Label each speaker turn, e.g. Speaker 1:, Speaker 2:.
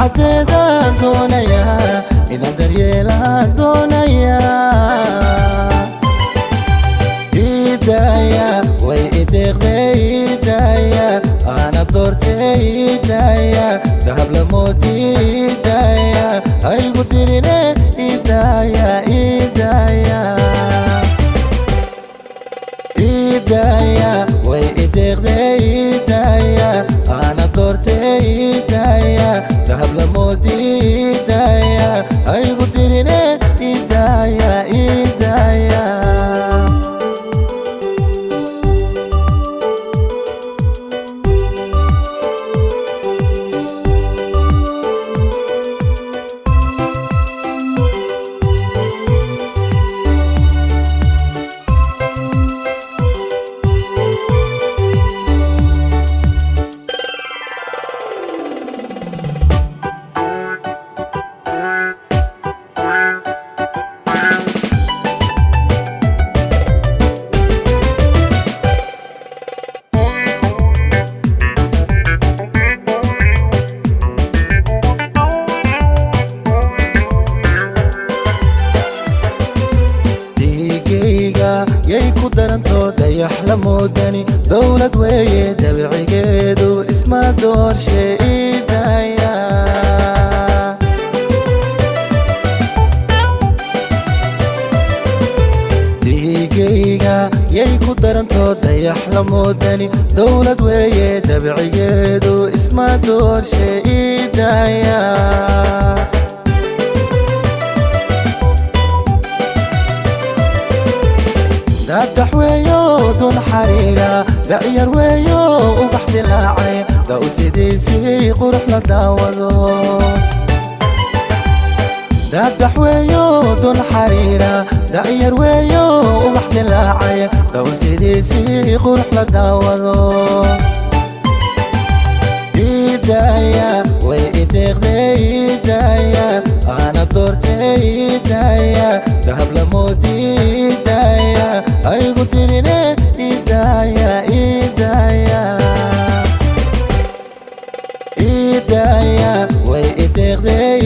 Speaker 1: dacadeedaan doonayaa inaan daryeelaan doonayaa idaaya way ideeqday idaaya ana doortay idaaya dahab lamoodi idaaya aygu dirine idaaya idaaya idaaya way ideeqday idaaya ana doortay idaaya dahab lamoodi idaaya aygu dirine idaaya idaaya yay ku daranto dayax la moodani dawlad weeye dabcigeedu isma doorshe idaaya dhiigayga yay ku daranto dayax la moodani dawlad weeye dabcigeedu isma doorshe idaaya دادح ويو دون حريرة دعير ويو وبحد اللاعي داو سيديسي قرح لداوضو دادح ويو دون حريرة دعير ويو وبحد اللاعي داو سيديسي قرح لداوضو إيدايا وإيديغدي إيدايا أنا دورتي إيدايا دهب لمودي إيدايا أيغو ديريني إيدايا إيدايا إيدايا وإيديغدي